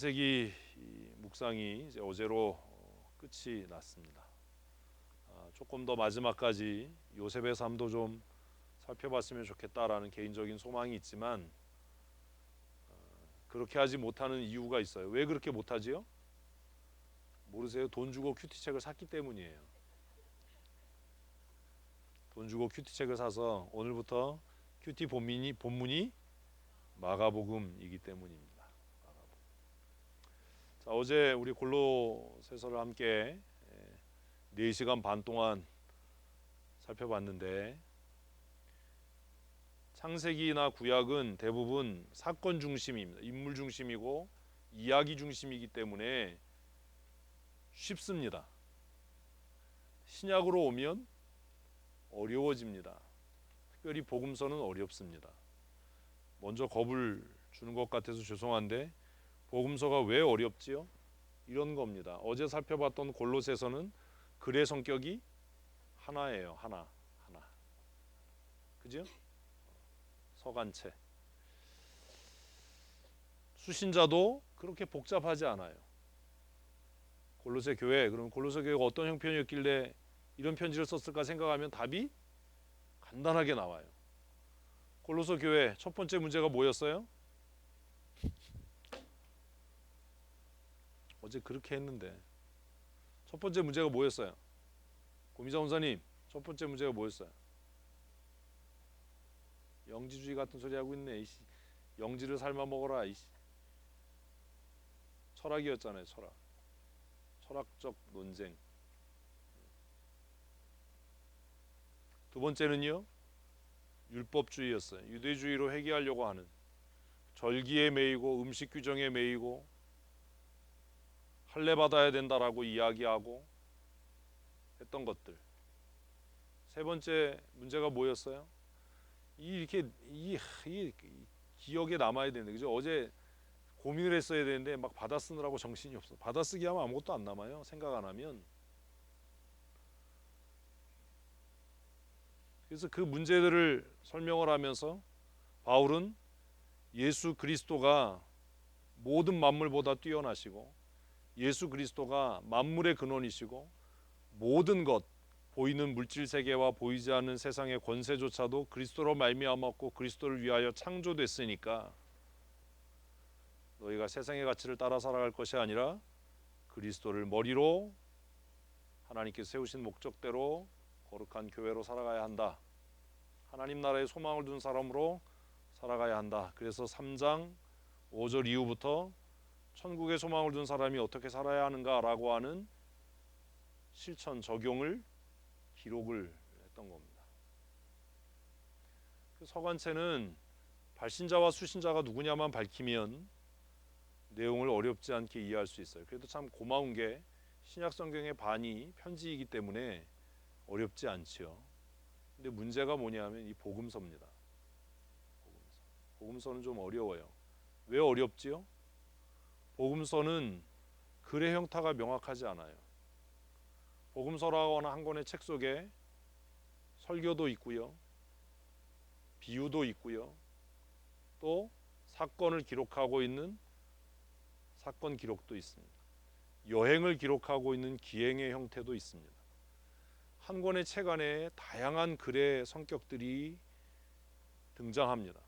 창세기 묵상이 이제 어제로 끝이 났습니다. 조금 더 마지막까지 요셉의 삶도 좀 살펴봤으면 좋겠다라는 개인적인 소망이 있지만 그렇게 하지 못하는 이유가 있어요. 왜 그렇게 못하지요? 모르세요? 돈 주고 큐티책을 샀기 때문이에요. 돈 주고 큐티책을 사서 오늘부터 큐티 본문이 마가복음이기 때문입니다. 자, 어제 우리 골로새서를 함께 4시간 반 동안 살펴봤는데 창세기나 구약은 대부분 사건 중심입니다. 인물 중심이고 이야기 중심이기 때문에 쉽습니다. 신약으로 오면 어려워집니다. 특별히 복음서는 어렵습니다. 먼저 겁을 주는 것 같아서 죄송한데 복음서가 왜 어렵지요? 이런 겁니다. 어제 살펴봤던 골로새서는 글의 성격이 하나예요. 하나. 그죠? 서간체. 수신자도 그렇게 복잡하지 않아요. 골로새 교회, 그럼 골로새 교회가 어떤 형편이었길래 이런 편지를 썼을까 생각하면 답이 간단하게 나와요. 골로새 교회 첫 번째 문제가 뭐였어요? 어제 그렇게 했는데 첫 번째 문제가 뭐였어요? 고미자 원사님, 첫 번째 문제가 뭐였어요? 영지주의 같은 소리 하고 있네. 영지를 삶아 먹어라. 철학이었잖아요. 철학적 논쟁. 두 번째는요, 율법주의였어요. 유대주의로 회귀하려고 하는, 절기에 매이고 음식 규정에 매이고 할례 받아야 된다라고 이야기하고 했던 것들. 세 번째 문제가 뭐였어요? 이렇게 이 기억에 남아야 되는데, 그죠? 어제 고민을 했어야 되는데 막 받아 쓰느라고 정신이 없어. 받아 쓰기 하면 아무것도 안 남아요. 생각 안 하면. 그래서 그 문제들을 설명을 하면서 바울은 예수 그리스도가 모든 만물보다 뛰어나시고 예수 그리스도가 만물의 근원이시고 모든 것, 보이는 물질 세계와 보이지 않는 세상의 권세조차도 그리스도로 말미암았고 그리스도를 위하여 창조됐으니까 너희가 세상의 가치를 따라 살아갈 것이 아니라 그리스도를 머리로 하나님께서 세우신 목적대로 거룩한 교회로 살아가야 한다. 하나님 나라의 소망을 둔 사람으로 살아가야 한다. 그래서 3장 5절 이후부터 천국의 소망을 둔 사람이 어떻게 살아야 하는가라고 하는 실천 적용을 기록을 했던 겁니다. 그 서간체는 발신자와 수신자가 누구냐만 밝히면 내용을 어렵지 않게 이해할 수 있어요. 그래도 참 고마운 게 신약 성경의 반이 편지이기 때문에 어렵지 않지요. 근데 문제가 뭐냐면 이 복음서입니다. 복음서는 좀 어려워요. 왜 어렵지요? 복음서는 글의 형태가 명확하지 않아요. 복음서라거나 한 권의 책 속에 설교도 있고요. 비유도 있고요. 또 사건을 기록하고 있는 사건 기록도 있습니다. 여행을 기록하고 있는 기행의 형태도 있습니다. 한 권의 책 안에 다양한 글의 성격들이 등장합니다.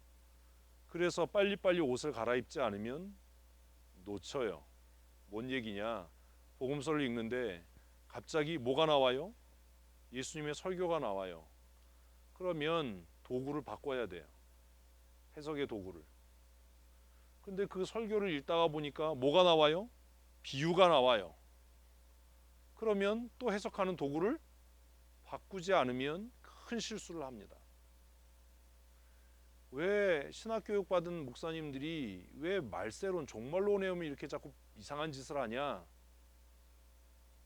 그래서 빨리빨리 옷을 갈아입지 않으면 놓쳐요. 뭔 얘기냐? 복음서를 읽는데 갑자기 뭐가 나와요? 예수님의 설교가 나와요. 그러면 도구를 바꿔야 돼요. 해석의 도구를. 근데 그 설교를 읽다가 보니까 뭐가 나와요? 비유가 나와요. 그러면 또 해석하는 도구를 바꾸지 않으면 큰 실수를 합니다. 왜 신학교육 받은 목사님들이 왜 말세론 종말론 외우면 이렇게 자꾸 이상한 짓을 하냐?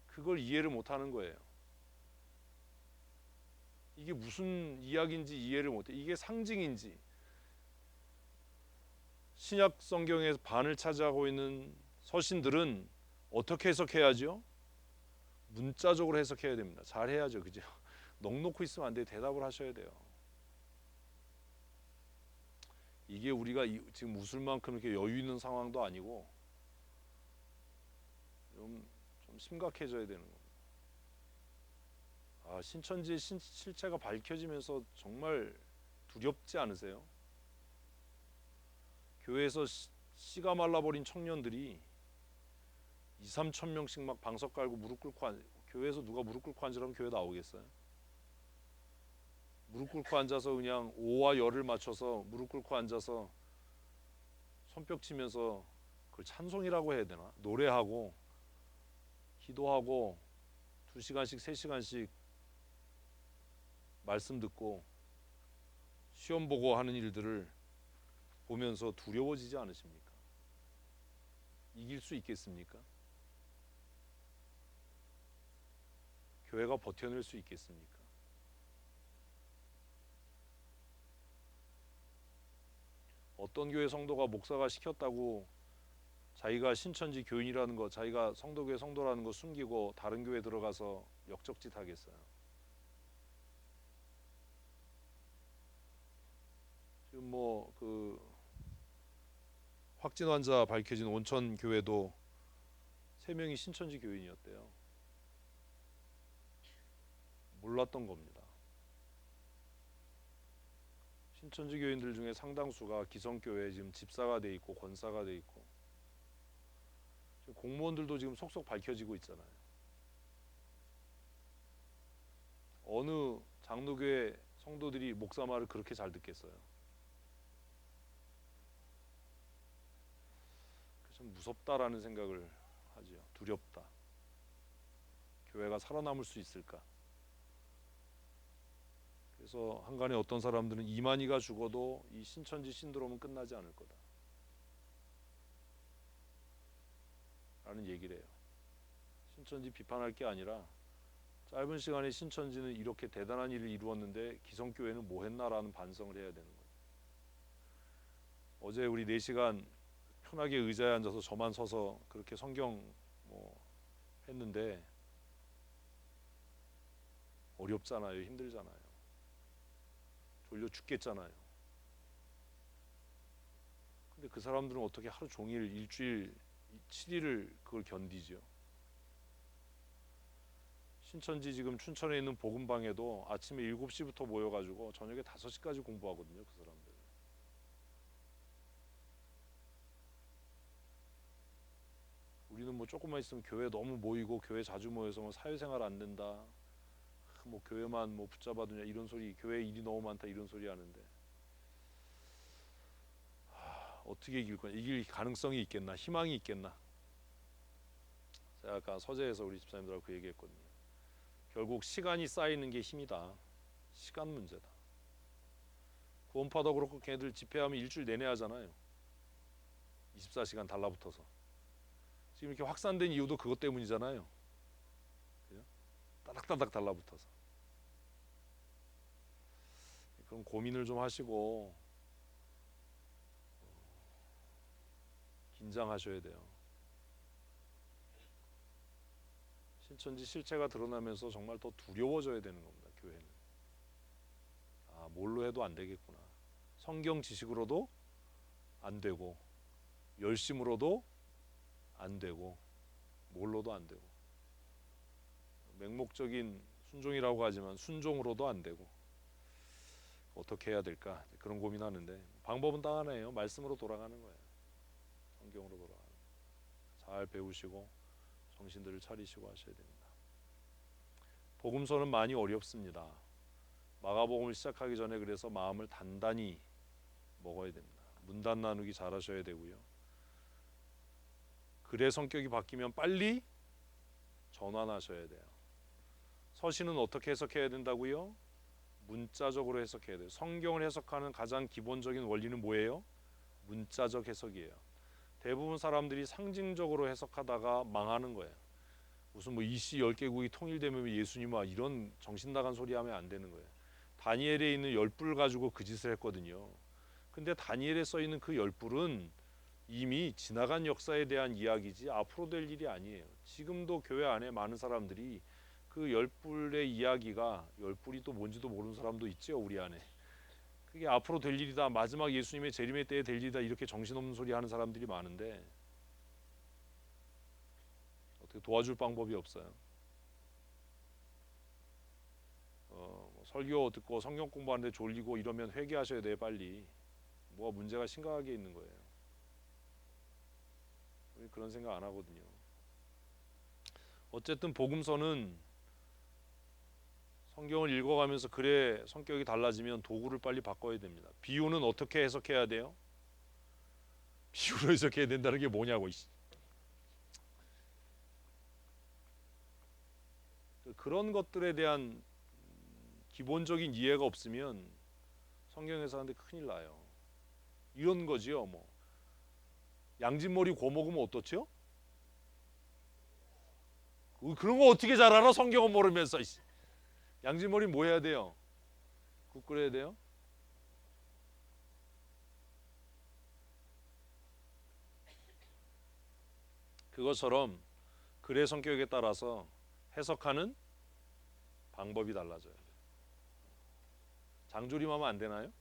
그걸 이해를 못하는 거예요. 이게 무슨 이야기인지 이해를 못해. 이게 상징인지. 신약 성경의 반을 차지하고 있는 서신들은 어떻게 해석해야죠? 문자적으로 해석해야 됩니다. 잘 해야죠, 그죠? 넋 놓고 있으면 안 돼요. 대답을 하셔야 돼요. 이게 우리가 지금 웃을 만큼 이렇게 여유 있는 상황도 아니고 좀 심각해져야 되는 겁니다. 신천지의 실체가 밝혀지면서 정말 두렵지 않으세요? 교회에서 씨가 말라버린 청년들이 2, 3천 명씩 막 방석 깔고 무릎 꿇고 교회에서 누가 무릎 꿇고 앉으라면 교회 나오겠어요? 무릎 꿇고 앉아서 그냥 오와 열을 맞춰서 무릎 꿇고 앉아서 손뼉 치면서 그걸 찬송이라고 해야 되나? 노래하고 기도하고 2시간씩 3시간씩 말씀 듣고 시험 보고 하는 일들을 보면서 두려워지지 않으십니까? 이길 수 있겠습니까? 교회가 버텨낼 수 있겠습니까? 어떤 교회 성도가 목사가 시켰다고 자기가 신천지 교인이라는 거, 자기가 성도교회 성도라는 거 숨기고 다른 교회 들어가서 역적짓 하겠어요? 지금 확진 환자 밝혀진 온천 교회도 3명이 신천지 교인이었대요. 몰랐던 겁니다. 신천지 교인들 중에 상당수가 기성교회 지금 집사가 돼 있고 권사가 돼 있고 지금 공무원들도 지금 속속 밝혀지고 있잖아요. 어느 장로교회 성도들이 목사 말을 그렇게 잘 듣겠어요? 좀 무섭다라는 생각을 하지요. 두렵다. 교회가 살아남을 수 있을까? 그래서 한간에 어떤 사람들은 이만희가 죽어도 이 신천지 신드롬은 끝나지 않을 거다 라는 얘기를 해요. 신천지 비판할 게 아니라 짧은 시간에 신천지는 이렇게 대단한 일을 이루었는데 기성교회는 뭐 했나라는 반성을 해야 되는 거예요. 어제 우리 4시간 편하게 의자에 앉아서 저만 서서 그렇게 성경 했는데 어렵잖아요. 힘들잖아요. 졸려 죽겠잖아요. 근데 그 사람들은 어떻게 하루 종일 일주일 7일을 그걸 견디죠? 신천지 지금 춘천에 있는 복음방에도 아침에 7시부터 모여가지고 저녁에 5시까지 공부하거든요. 그 사람들. 우리는 조금만 있으면 교회 너무 모이고 교회 자주 모여서 사회생활 안 된다. 교회만 붙잡아두냐 이런 소리, 교회 일이 너무 많다 이런 소리 하는데 어떻게 이길 거냐? 이길 가능성이 있겠나? 희망이 있겠나? 제가 아까 서재에서 우리 집사님들하고 그 얘기했거든요. 결국 시간이 쌓이는 게 힘이다. 시간 문제다. 구원파도 그렇고 걔네들 집회하면 일주일 내내 하잖아요. 24시간 달라붙어서. 지금 이렇게 확산된 이유도 그것 때문이잖아요. 그죠? 따닥따닥 달라붙어서. 그럼 고민을 좀 하시고 긴장하셔야 돼요. 신천지 실체가 드러나면서 정말 더 두려워져야 되는 겁니다. 교회는. 뭘로 해도 안 되겠구나. 성경 지식으로도 안 되고 열심으로도 안 되고 뭘로도 안 되고 맹목적인 순종이라고 하지만 순종으로도 안 되고 어떻게 해야 될까? 그런 고민하는데 방법은 딱 하나예요. 말씀으로 돌아가는 거예요. 성경으로 돌아가는 거예요. 잘 배우시고 정신들을 차리시고 하셔야 됩니다. 복음서는 많이 어렵습니다. 마가복음을 시작하기 전에 그래서 마음을 단단히 먹어야 됩니다. 문단 나누기 잘하셔야 되고요. 글의 성격이 바뀌면 빨리 전환하셔야 돼요. 서신은 어떻게 해석해야 된다고요? 문자적으로 해석해야 돼요. 성경을 해석하는 가장 기본적인 원리는 뭐예요? 문자적 해석이에요. 대부분 사람들이 상징적으로 해석하다가 망하는 거예요. 무슨 이시 10개국이 통일되면 예수님 이런 정신 나간 소리 하면 안 되는 거예요. 다니엘에 있는 10불 가지고 그 짓을 했거든요. 근데 다니엘에 써 있는 그 10불은 이미 지나간 역사에 대한 이야기지 앞으로 될 일이 아니에요. 지금도 교회 안에 많은 사람들이 그 10불의 이야기가 10불이 또 뭔지도 모르는 사람도 있죠. 우리 안에. 그게 앞으로 될 일이다. 마지막 예수님의 재림의 때에 될 일이다. 이렇게 정신없는 소리 하는 사람들이 많은데 도와줄 방법이 없어요. 설교 듣고 성경 공부하는데 졸리고 이러면 회개하셔야 돼요. 빨리. 뭐가 문제가 심각하게 있는 거예요. 우리 그런 생각 안 하거든요. 어쨌든 복음서는 성경을 읽어가면서 그래 성격이 달라지면 도구를 빨리 바꿔야 됩니다. 비유는 어떻게 해석해야 돼요? 비유로 해석해야 된다는 게 뭐냐고. 그런 것들에 대한 기본적인 이해가 없으면 성경 해석하는데 큰일 나요. 이런 거지요. 뭐 양진머리 구워 먹으면 어떻죠? 그런 거 어떻게 잘 알아? 성경은 모르면서. 양진머리 뭐 해야 돼요? 국 끓여야 돼요? 그것처럼 글의 성격에 따라서 해석하는 방법이 달라져요. 장조림하면 안 되나요?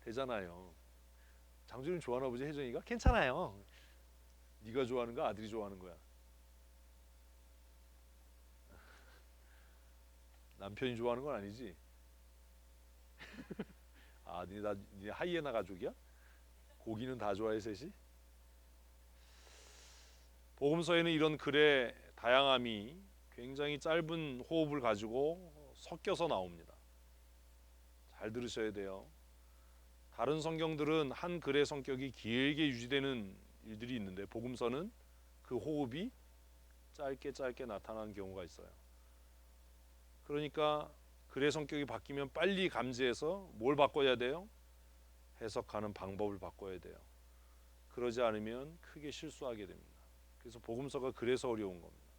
되잖아요. 장조림 좋아하나 보지 혜정이가? 괜찮아요. 네가 좋아하는 거 아들이 좋아하는 거야. 남편이 좋아하는 건 아니지? 아, 니네 하이에나 가족이야? 고기는 다 좋아해 셋이? 복음서에는 이런 글의 다양함이 굉장히 짧은 호흡을 가지고 섞여서 나옵니다. 잘 들으셔야 돼요. 다른 성경들은 한 글의 성격이 길게 유지되는 일들이 있는데 복음서는 그 호흡이 짧게 나타나는 경우가 있어요. 그러니까 글의 성격이 바뀌면 빨리 감지해서 뭘 바꿔야 돼요? 해석하는 방법을 바꿔야 돼요. 그러지 않으면 크게 실수하게 됩니다. 그래서 복음서가 그래서 어려운 겁니다.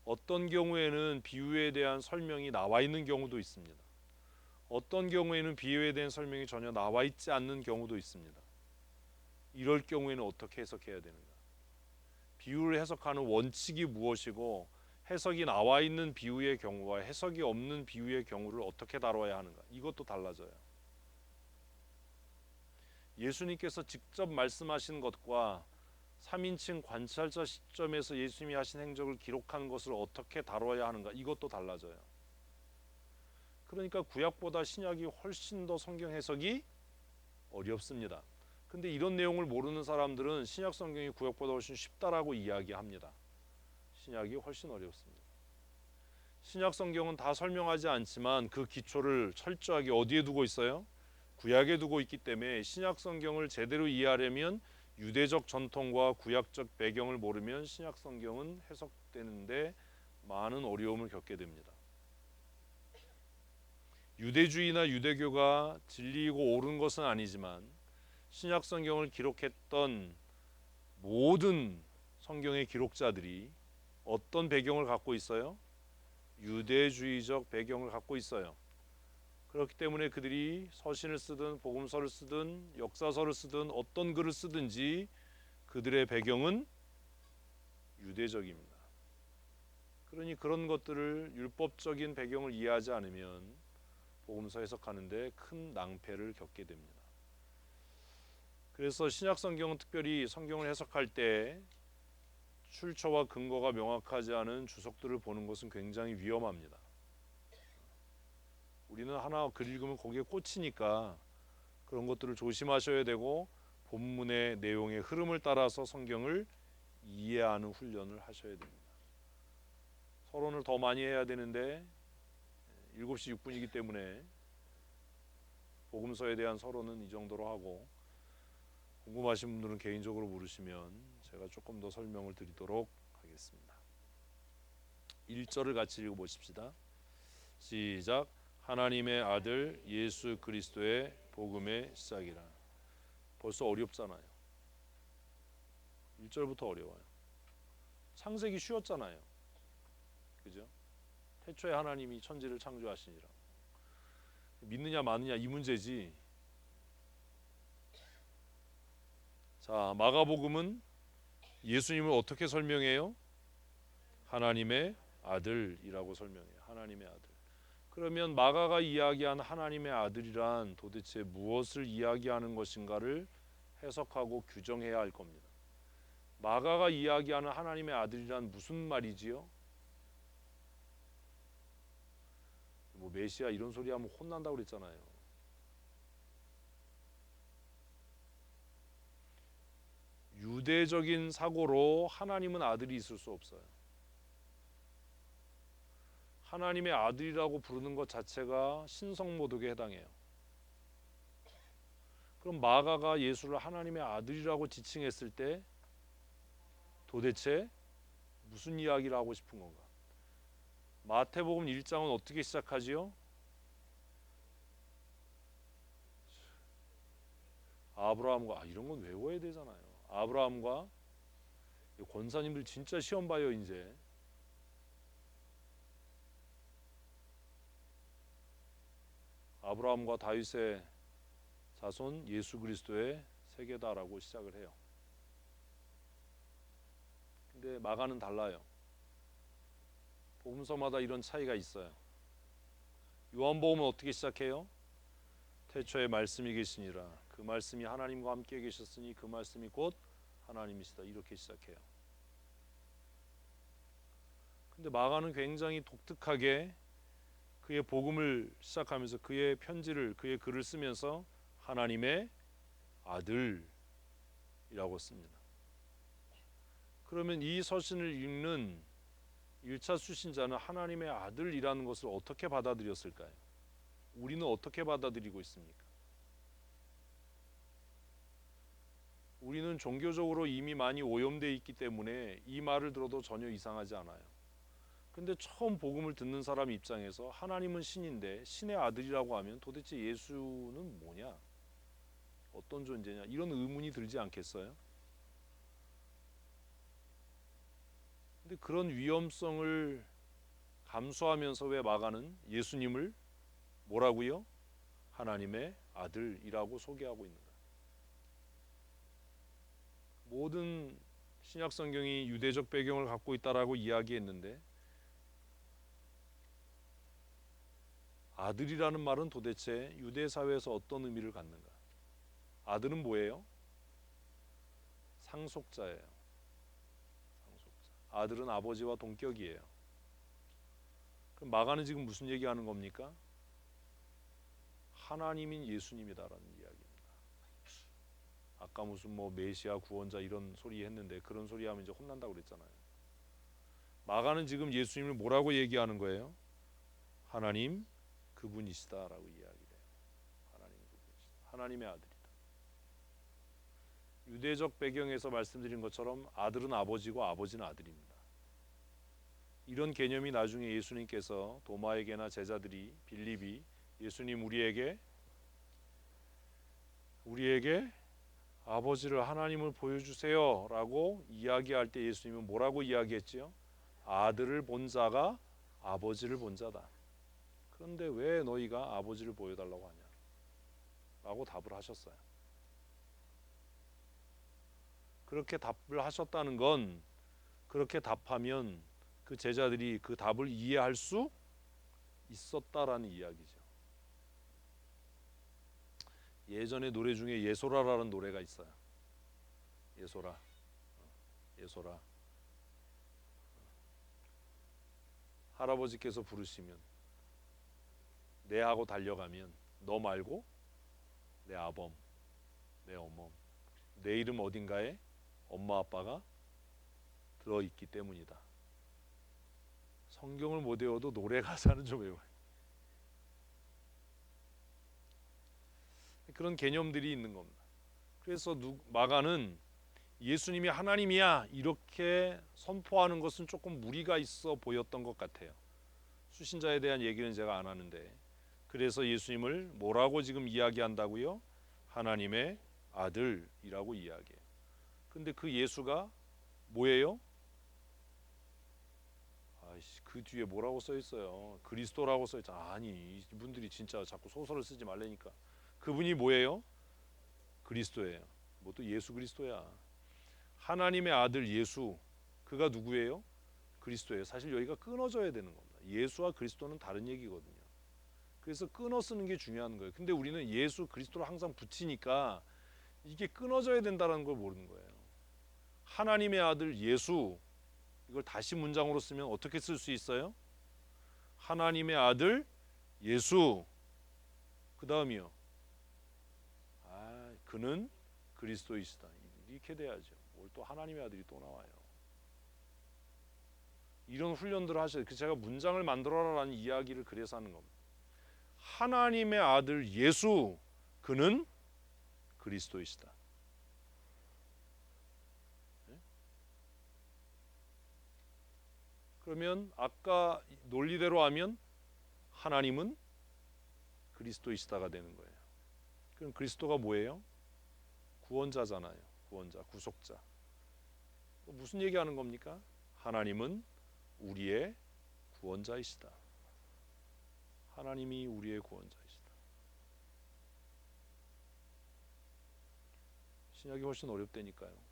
어떤 경우에는 비유에 대한 설명이 나와 있는 경우도 있습니다. 어떤 경우에는 비유에 대한 설명이 전혀 나와 있지 않는 경우도 있습니다. 이럴 경우에는 어떻게 해석해야 되는가? 비유를 해석하는 원칙이 무엇이고 해석이 나와 있는 비유의 경우와 해석이 없는 비유의 경우를 어떻게 다뤄야 하는가? 이것도 달라져요. 예수님께서 직접 말씀하신 것과 3인칭 관찰자 시점에서 예수님이 하신 행적을 기록한 것을 어떻게 다뤄야 하는가? 이것도 달라져요. 그러니까 구약보다 신약이 훨씬 더 성경 해석이 어렵습니다. 근데 이런 내용을 모르는 사람들은 신약 성경이 구약보다 훨씬 쉽다라고 이야기합니다. 신약이 훨씬 어렵습니다. 신약 성경은 다 설명하지 않지만 그 기초를 철저하게 어디에 두고 있어요? 구약에 두고 있기 때문에 신약 성경을 제대로 이해하려면 유대적 전통과 구약적 배경을 모르면 신약 성경은 해석되는데 많은 어려움을 겪게 됩니다. 유대주의나 유대교가 진리이고 옳은 것은 아니지만 신약 성경을 기록했던 모든 성경의 기록자들이 어떤 배경을 갖고 있어요? 유대주의적 배경을 갖고 있어요. 그렇기 때문에 그들이 서신을 쓰든 복음서를 쓰든 역사서를 쓰든 어떤 글을 쓰든지 그들의 배경은 유대적입니다. 그러니 그런 것들을 율법적인 배경을 이해하지 않으면 복음서 해석하는데 큰 낭패를 겪게 됩니다. 그래서 신약 성경은 특별히 성경을 해석할 때 출처와 근거가 명확하지 않은 주석들을 보는 것은 굉장히 위험합니다. 우리는 하나 글 읽으면 거기에 꽂히니까 그런 것들을 조심하셔야 되고 본문의 내용의 흐름을 따라서 성경을 이해하는 훈련을 하셔야 됩니다. 서론을 더 많이 해야 되는데 7시 6분이기 때문에 복음서에 대한 서론은 이 정도로 하고 궁금하신 분들은 개인적으로 물으시면 제가 조금 더 설명을 드리도록 하겠습니다. 1절을 같이 읽어보십시다. 시작. 하나님의 아들 예수 그리스도의 복음의 시작이라. 벌써 어렵잖아요. 1절부터 어려워요. 창세기 쉬웠잖아요. 그죠? 태초에 하나님이 천지를 창조하시니라. 믿느냐 마느냐 이 문제지. 자, 마가복음은 예수님을 어떻게 설명해요? 하나님의 아들이라고 설명해요. 하나님의 아들. 그러면 마가가 이야기한 하나님의 아들이란 도대체 무엇을 이야기하는 것인가를 해석하고 규정해야 할 겁니다. 마가가 이야기하는 하나님의 아들이란 무슨 말이지요? 뭐 메시아 이런 소리 하면 혼난다고 그랬잖아요. 유대적인 사고로 하나님은 아들이 있을 수 없어요. 하나님의 아들이라고 부르는 것 자체가 신성모독에 해당해요. 그럼 마가가 예수를 하나님의 아들이라고 지칭했을 때 도대체 무슨 이야기를 하고 싶은 건가? 마태복음 1장은 어떻게 시작하지요? 아브라함과 이런 건 외워야 되잖아요. 아브라함과 권사님들 진짜 시험 봐요 이제. 아브라함과 다윗의 자손 예수 그리스도의 세계다라고 시작을 해요. 근데 마가는 달라요. 복음서마다 이런 차이가 있어요. 요한복음은 어떻게 시작해요? 태초에 말씀이 계시니라 그 말씀이 하나님과 함께 계셨으니 그 말씀이 곧 하나님이시다 이렇게 시작해요. 근데 마가는 굉장히 독특하게 그의 복음을 시작하면서 그의 편지를 그의 글을 쓰면서 하나님의 아들이라고 씁니다. 그러면 이 서신을 읽는 1차 수신자는 하나님의 아들이라는 것을 어떻게 받아들였을까요? 우리는 어떻게 받아들이고 있습니까? 우리는 종교적으로 이미 많이 오염되어 있기 때문에 이 말을 들어도 전혀 이상하지 않아요. 근데 처음 복음을 듣는 사람 입장에서 하나님은 신인데 신의 아들이라고 하면 도대체 예수는 뭐냐? 어떤 존재냐? 이런 의문이 들지 않겠어요? 근데 그런 위험성을 감수하면서 왜 마가는 예수님을 뭐라고요? 하나님의 아들이라고 소개하고 있는가? 모든 신약 성경이 유대적 배경을 갖고 있다라고 이야기했는데 아들이라는 말은 도대체 유대 사회에서 어떤 의미를 갖는가? 아들은 뭐예요? 상속자예요. 상속자. 아들은 아버지와 동격이에요. 그럼 마가는 지금 무슨 얘기하는 겁니까? 하나님인 예수님이다라는 이야기입니다. 아까 무슨 뭐 메시아 구원자 이런 소리 했는데 그런 소리 하면 이제 혼난다고 그랬잖아요. 마가는 지금 예수님을 뭐라고 얘기하는 거예요? 하나님 그분이시다라고 이야기를 해요. 하나님 그분이시다. 하나님의 아들이다. 유대적 배경에서 말씀드린 것처럼 아들은 아버지고 아버지는 아들입니다. 이런 개념이 나중에 예수님께서 도마에게나 제자들이 빌립이 예수님 우리에게 아버지를 하나님을 보여주세요 라고 이야기할 때 예수님은 뭐라고 이야기했지요? 아들을 본 자가 아버지를 본 자다. 그런데 왜 너희가 아버지를 보여달라고 하냐? 라고 답을 하셨어요. 그렇게 답을 하셨다는 건 그렇게 답하면 그 제자들이 그 답을 이해할 수 있었다라는 이야기죠. 예전에 노래 중에 예소라라는 노래가 있어요. 예소라. 예소라. 할아버지께서 부르시면 내 하고 달려가면 너 말고 내 아범, 내 어멈, 내 이름 어딘가에 엄마 아빠가 들어있기 때문이다. 성경을 못 외워도 노래 가사는 좀 외워요. 그런 개념들이 있는 겁니다. 그래서 마가는 예수님이 하나님이야 이렇게 선포하는 것은 조금 무리가 있어 보였던 것 같아요. 수신자에 대한 얘기는 제가 안 하는데 그래서 예수님을 뭐라고 지금 이야기한다고요? 하나님의 아들이라고 이야기해요. 근데 그 예수가 뭐예요? 그 뒤에 뭐라고 써 있어요? 그리스도라고 써 있잖아. 아니 이분들이 진짜 자꾸 소설을 쓰지 말라니까. 그분이 뭐예요? 그리스도예요. 뭐 또 예수 그리스도야. 하나님의 아들 예수 그가 누구예요? 그리스도예요. 사실 여기가 끊어져야 되는 겁니다. 예수와 그리스도는 다른 얘기거든요. 그래서 끊어 쓰는 게 중요한 거예요. 근데 우리는 예수 그리스도를 항상 붙이니까 이게 끊어져야 된다는 걸 모르는 거예요. 하나님의 아들 예수, 이걸 다시 문장으로 쓰면 어떻게 쓸 수 있어요? 하나님의 아들 예수, 그 다음이요. 그는 그리스도이시다. 이렇게 돼야죠. 뭘 또 하나님의 아들이 또 나와요. 이런 훈련들을 하셔야 돼요. 제가 문장을 만들어라라는 이야기를 그래서 하는 겁니다. 하나님의 아들 예수, 그는 그리스도이시다. 그러면 아까 논리대로 하면 하나님은 그리스도이시다가 되는 거예요. 그럼 그리스도가 뭐예요? 구원자잖아요. 구원자, 구속자. 무슨 얘기하는 겁니까? 하나님은 우리의 구원자이시다. 하나님이 우리의 구원자이시다. 신약이 훨씬 어렵다니까요.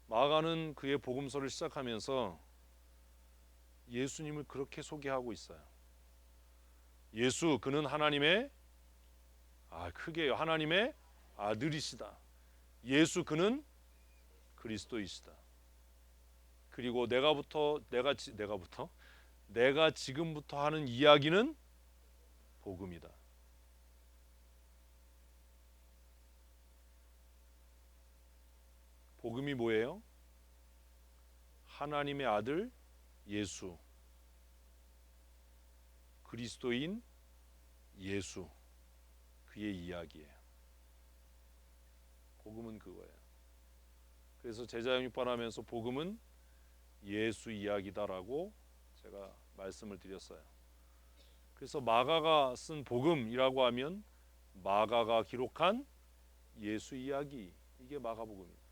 마가는 그의 복음서를 시작하면서 예수님을 그렇게 소개하고 있어요. 예수, 그는 하나님의 크게요. 하나님의 아들이시다. 예수, 그는 그리스도이시다. 그리고 내가 지금부터 하는 이야기는 복음이다. 복음이 뭐예요? 하나님의 아들 예수, 그리스도인 예수, 그의 이야기예요. 복음은 그거예요. 그래서 제자영육반하면서 복음은 예수 이야기다라고 제가 말씀을 드렸어요. 그래서 마가가 쓴 복음이라고 하면 마가가 기록한 예수 이야기, 이게 마가복음입니다.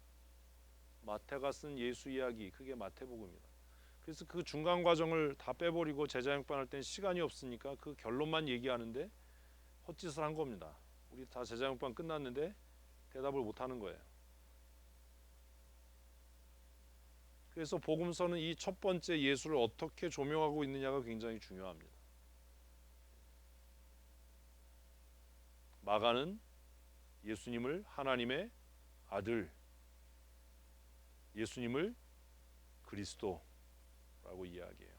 마태가 쓴 예수 이야기, 그게 마태복음이다. 그래서 그 중간 과정을 다 빼버리고 제자영육반 할 때는 시간이 없으니까 그 결론만 얘기하는데 헛짓을 한 겁니다. 우리 다 제자영육반 끝났는데 대답을 못하는 거예요. 그래서 복음서는 이 첫 번째 예수를 어떻게 조명하고 있느냐가 굉장히 중요합니다. 마가는 예수님을 하나님의 아들, 예수님을 그리스도라고 이야기해요.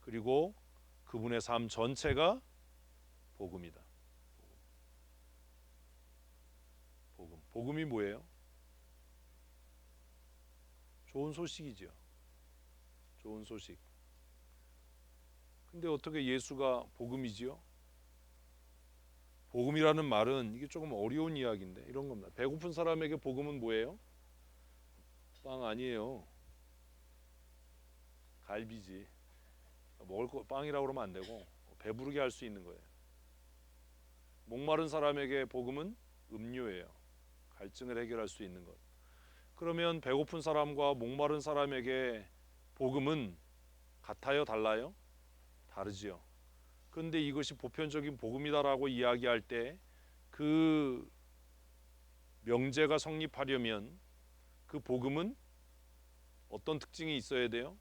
그리고 그분의 삶 전체가 복음이다. 복음이 뭐예요? 좋은 소식이죠. 좋은 소식. 근데 어떻게 예수가 복음이지요? 복음이라는 말은 이게 조금 어려운 이야기인데 이런 겁니다. 배고픈 사람에게 복음은 뭐예요? 빵 아니에요. 갈비지. 먹을 거 빵이라고 그러면 안 되고 배부르게 할 수 있는 거예요. 목마른 사람에게 복음은 음료예요. 갈증을 해결할 수 있는 것. 그러면 배고픈 사람과 목마른 사람에게 복음은 같아요? 달라요? 다르지요. 그런데 이것이 보편적인 복음이다라고 이야기할 때 그 명제가 성립하려면 그 복음은 어떤 특징이 있어야 돼요?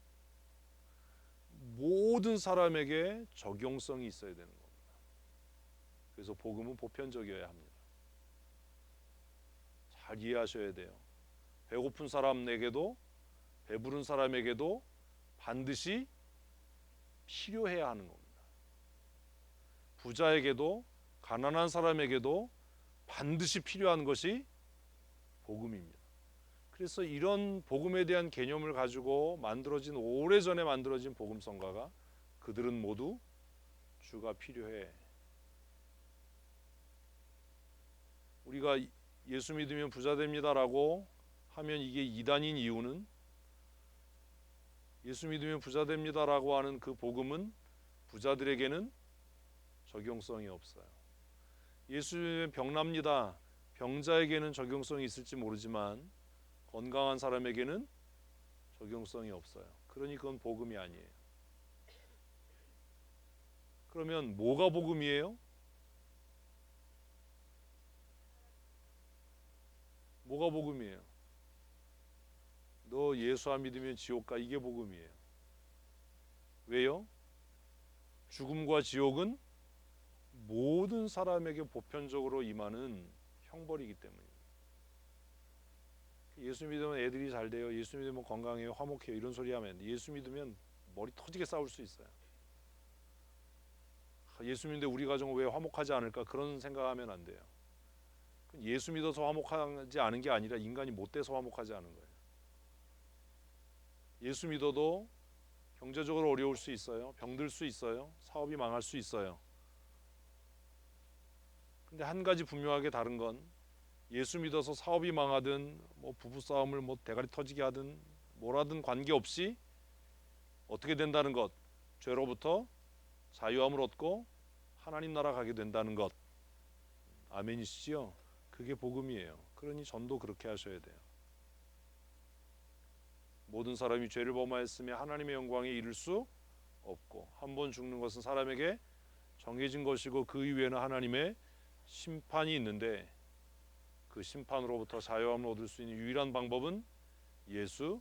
모든 사람에게 적용성이 있어야 되는 겁니다. 그래서 복음은 보편적이어야 합니다. 잘 이해하셔야 돼요. 배고픈 사람에게도 배부른 사람에게도 반드시 필요해야 하는 겁니다. 부자에게도 가난한 사람에게도 반드시 필요한 것이 복음입니다. 그래서 이런 복음에 대한 개념을 가지고 오래전에 만들어진 복음성가가 그들은 모두 주가 필요해. 우리가 예수 믿으면 부자 됩니다라고 하면 이게 이단인 이유는 예수 믿으면 부자 됩니다라고 하는 그 복음은 부자들에게는 적용성이 없어요. 예수 믿으면 병납니다. 병자에게는 적용성이 있을지 모르지만 건강한 사람에게는 적용성이 없어요. 그러니 그건 복음이 아니에요. 그러면 뭐가 복음이에요? 뭐가 복음이에요? 너 예수 안 믿으면 지옥 가, 이게 복음이에요. 왜요? 죽음과 지옥은 모든 사람에게 보편적으로 임하는 형벌이기 때문입니다. 예수 믿으면 애들이 잘 돼요. 예수 믿으면 건강해요. 화목해요. 이런 소리 하면 예수 믿으면 머리 터지게 싸울 수 있어요. 예수 믿는데 우리 가정은 왜 화목하지 않을까? 그런 생각하면 안 돼요. 예수 믿어서 화목하지 않은 게 아니라 인간이 못돼서 화목하지 않은 거예요. 예수 믿어도 경제적으로 어려울 수 있어요. 병들 수 있어요. 사업이 망할 수 있어요. 근데 한 가지 분명하게 다른 건 예수 믿어서 사업이 망하든 뭐 부부싸움을 뭐 대가리 터지게 하든 뭐라든 관계없이 어떻게 된다는 것, 죄로부터 자유함을 얻고 하나님 나라 가게 된다는 것. 아멘이시죠? 그게 복음이에요. 그러니 전도 그렇게 하셔야 돼요. 모든 사람이 죄를 범하였으며 하나님의 영광에 이를 수 없고 한 번 죽는 것은 사람에게 정해진 것이고 그 이후에는 하나님의 심판이 있는데 그 심판으로부터 자유함을 얻을 수 있는 유일한 방법은 예수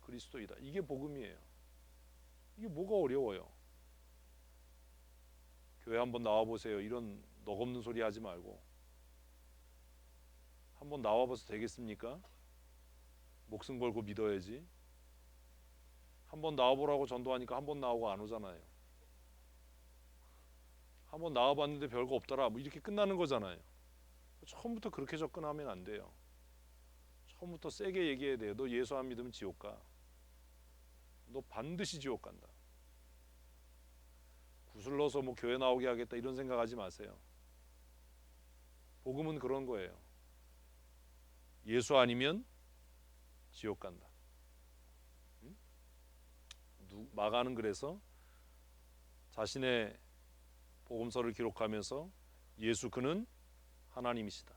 그리스도이다. 이게 복음이에요. 이게 뭐가 어려워요? 교회 한번 나와보세요. 이런 넋없는 소리 하지 말고 한번 나와봐서 되겠습니까? 목숨 걸고 믿어야지. 한번 나와보라고 전도하니까 한번 나오고 안 오잖아요. 한번 나와봤는데 별거 없더라. 뭐 이렇게 끝나는 거잖아요. 처음부터 그렇게 접근하면 안 돼요. 처음부터 세게 얘기해야 돼요. 너 예수 안 믿으면 지옥 가. 너 반드시 지옥 간다. 구슬러서 뭐 교회 나오게 하겠다 이런 생각하지 마세요. 복음은 그런 거예요. 예수 아니면 지옥 간다. 응? 마가는 그래서 자신의 복음서를 기록하면서 예수 그는 하나님이시다.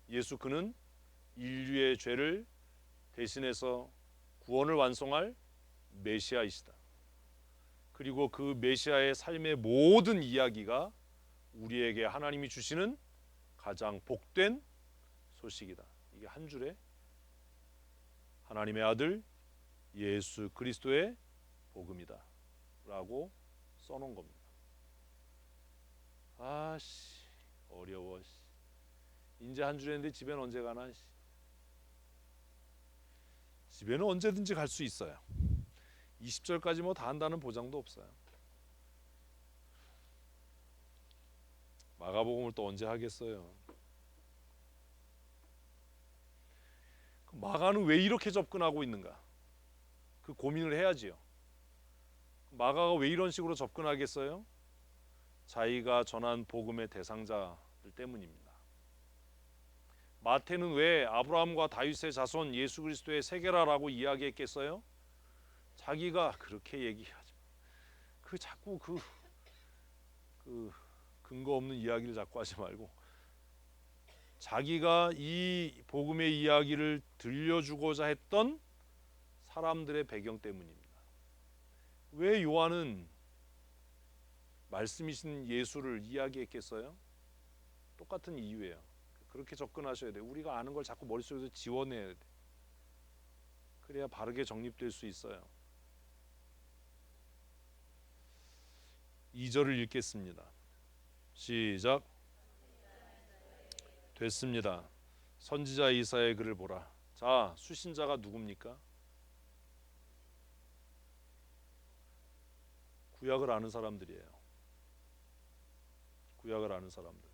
예수 그는 인류의 죄를 대신해서 구원을 완성할 메시아이시다. 그리고 그 메시아의 삶의 모든 이야기가 우리에게 하나님이 주시는 가장 복된 소식이다. 이게 한 줄에 하나님의 아들 예수 그리스도의 복음이다 라고 써놓은 겁니다. 아씨 어려워. 이제 한 줄 했는데 집에는 언제 가나? 집에는 언제든지 갈 수 있어요. 20절까지 뭐 다 한다는 보장도 없어요. 마가복음을 또 언제 하겠어요? 마가는 왜 이렇게 접근하고 있는가? 그 고민을 해야지요. 마가가 왜 이런 식으로 접근하겠어요? 자기가 전한 복음의 대상자들 때문입니다. 마태는 왜 아브라함과 다윗의 자손 예수 그리스도의 세계라라고 이야기했겠어요? 자기가 그렇게 얘기하지. 자꾸 그 근거 없는 이야기를 자꾸 하지 말고 자기가 이 복음의 이야기를 들려주고자 했던 사람들의 배경 때문입니다. 왜 요한은 말씀이신 예수를 이야기했겠어요? 똑같은 이유예요. 그렇게 접근하셔야 돼요. 우리가 아는 걸 자꾸 머릿속에서 지워내야 돼요. 그래야 바르게 정립될 수 있어요. 2절을 읽겠습니다. 시작. 됐습니다. 선지자 이사야의 글을 보라. 자, 수신자가 누굽니까? 구약을 아는 사람들이에요. 구약을 아는 사람들.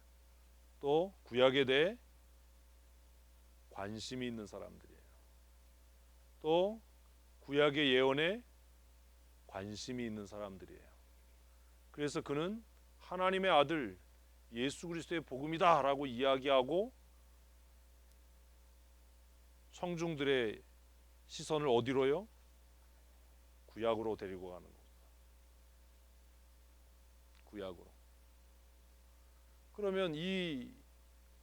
또 구약에 대해 관심이 있는 사람들이에요. 또 구약의 예언에 관심이 있는 사람들이에요. 그래서 그는 하나님의 아들 예수 그리스도의 복음이다 라고 이야기하고 청중들의 시선을 어디로요? 구약으로 데리고 가는 겁니다. 구약으로. 그러면 이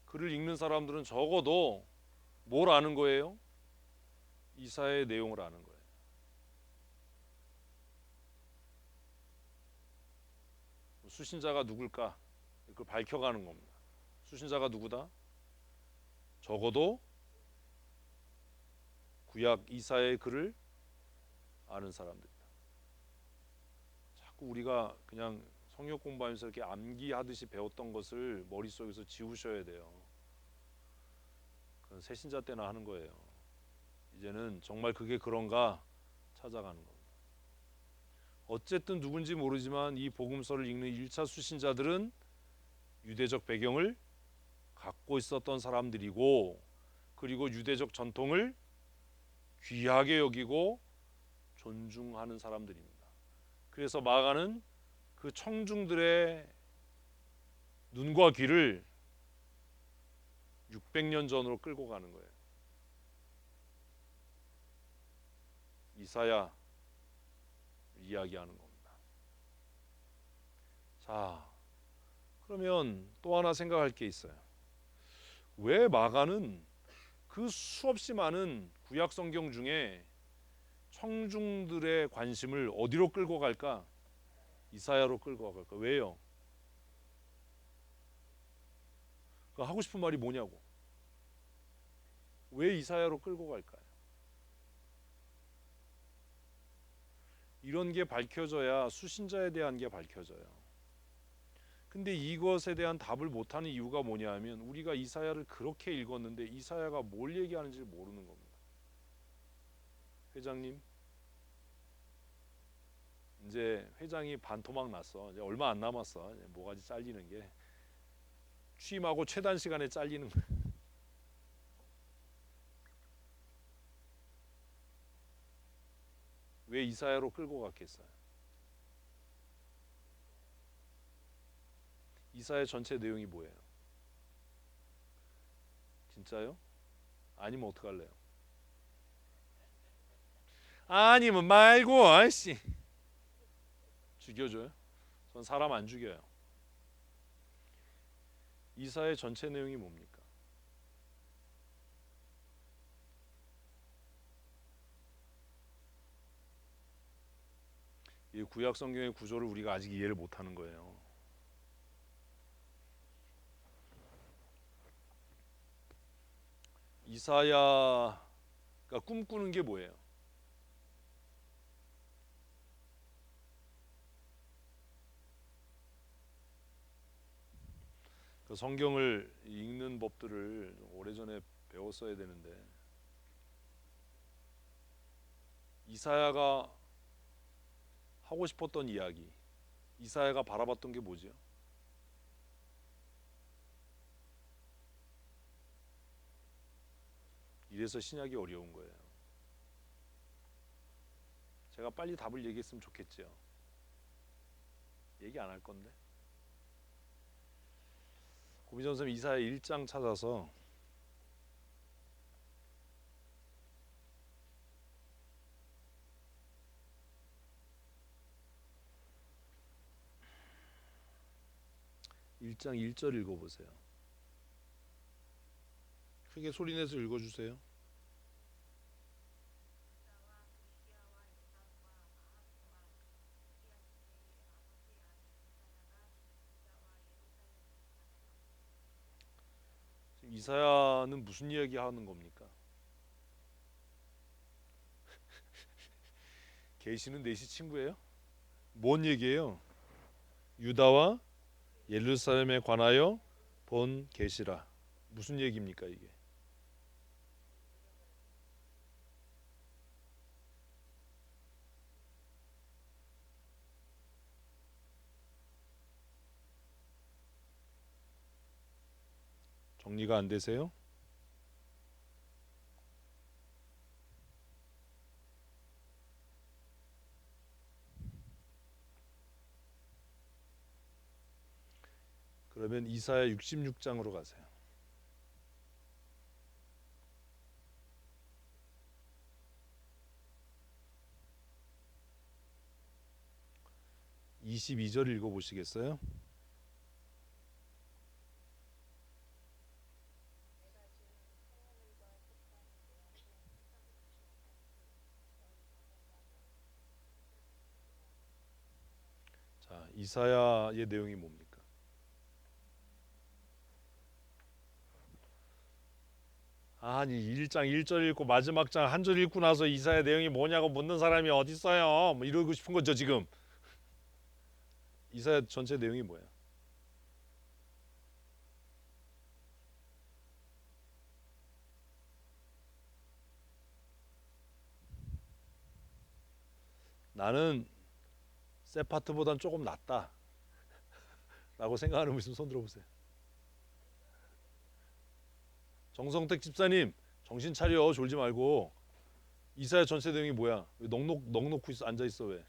글을 읽는 사람들은 적어도 뭘 아는 거예요? 이사야의 내용을 아는 거예요. 수신자가 누굴까? 그걸 밝혀가는 겁니다. 수신자가 누구다? 적어도 구약 이사야의 글을 아는 사람들이다. 자꾸 우리가 그냥 성역 공부하면서 이렇게 암기하듯이 배웠던 것을 머릿속에서 지우셔야 돼요. 새신자 때나 하는 거예요. 이제는 정말 그게 그런가 찾아가는 겁니다. 어쨌든 누군지 모르지만 이 복음서를 읽는 1차 수신자들은 유대적 배경을 갖고 있었던 사람들이고, 그리고 유대적 전통을 귀하게 여기고 존중하는 사람들입니다. 그래서 마가는 그 청중들의 눈과 귀를 600년 전으로 끌고 가는 거예요. 이사야 이야기하는 겁니다. 자, 그러면 또 하나 생각할 게 있어요. 왜 마가는 그 수없이 많은 구약 성경 중에 청중들의 관심을 어디로 끌고 갈까? 이사야로 끌고 갈까? 왜요? 그 하고 싶은 말이 뭐냐고. 왜 이사야로 끌고 갈까요? 이런 게 밝혀져야 수신자에 대한 게 밝혀져요. 근데 이것에 대한 답을 못하는 이유가 뭐냐 하면 우리가 이사야를 그렇게 읽었는데 이사야가 뭘 얘기하는지 모르는 겁니다. 회장님, 이제 회장이 반토막 났어. 이제 얼마 안 남았어. 이제 모가지 잘리는 게. 취임하고 최단 시간에 잘리는 거야. 왜 이사야로 끌고 갔겠어요? 이사야 전체 내용이 뭐예요? 진짜요? 아니면 어떡할래요? 아니면 말고 아이씨 죽여줘요? 전 사람 안 죽여요. 이사야의 전체 내용이 뭡니까? 이 구약 성경의 구조를 우리가 아직 이해를 못하는 거예요. 이사야가 꿈꾸는 게 뭐예요? 그 성경을 읽는 법들을 오래전에 배웠어야 되는데 이사야가 하고 싶었던 이야기, 이사야가 바라봤던 게 뭐죠? 이래서 신약이 어려운 거예요. 제가 빨리 답을 얘기했으면 좋겠죠. 얘기 안 할 건데. 고비전 선생님 이사야 1장 찾아서 (1장) 1절 읽어보세요. 크게 소리내서 읽어주세요. 지금 이사야는 무슨 이야기 하는 겁니까? 계시는 넷이 친구예요? 뭔 얘기예요? 유다와 예루살렘에 관하여 본 계시라. 무슨 얘기입니까 이게? 정리가 안 되세요? 그러면 이사야 66장으로 가세요. (22절) 읽어보시겠어요? 자, 이사야의 내용이 뭡니까? 아니 1장 1절 읽고 마지막 장 한 절 읽고 나서 이사야 내용이 뭐냐고 묻는 사람이 어디 있어요? 뭐 이러고 싶은 거죠 지금. 이사야 전체 내용이 뭐예요? 나는 세파트보단 조금 낫다 라고 생각하는 분 있으면 손 들어보세요. 정성택 집사님 정신 차려. 졸지 말고. 이사야 전체 내용이 뭐야? 왜 넋 놓고 있어? 앉아 있어 왜?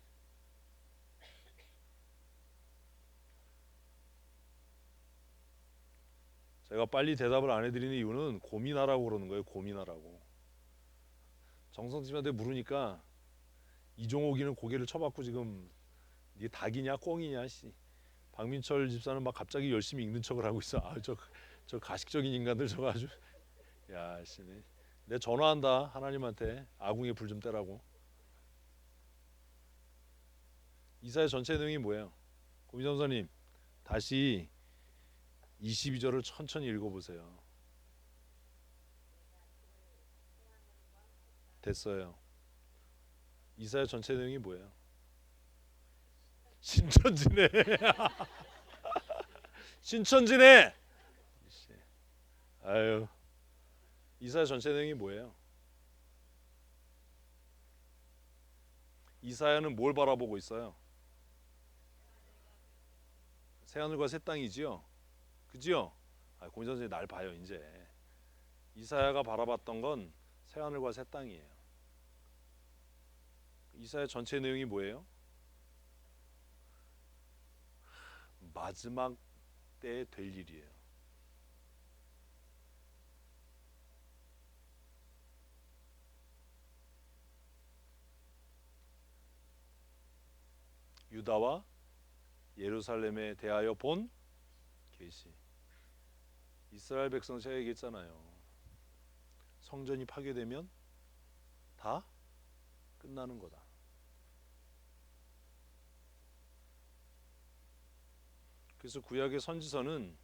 제가 빨리 대답을 안 해드리는 이유는 고민하라고 그러는 거예요. 고민하라고. 정성택 집사한테 물으니까 이종옥이는 고개를 쳐박고 지금 이게 닭이냐 꽁이냐 씨. 박민철 집사는 막 갑자기 열심히 읽는 척을 하고 있어. 저 가식적인 인간들 저거 아주. 야 씨. 내 전화한다 하나님한테 아궁이에 불 좀 떼라고. 이사야 전체 내용이 뭐예요? 고민선사님 다시 22절을 천천히 읽어보세요. 됐어요. 이사야 전체 내용이 뭐예요? 신천지네. 신천지네. 아유. 이사야 전체 내용이 뭐예요? 이사야는 뭘 바라보고 있어요? 새하늘과 새 땅이지요. 그지요? 고민 선생님 날 봐요 이제. 이사야가 바라봤던 건 새하늘과 새 땅이에요. 이사야 전체 내용이 뭐예요? 마지막 때에 될 일이에요. 유다와 예루살렘에 대하여 본 계시. 이스라엘 백성 제가 얘기했잖아요. 성전이 파괴되면 다 끝나는 거다. 그래서 구약의 선지서는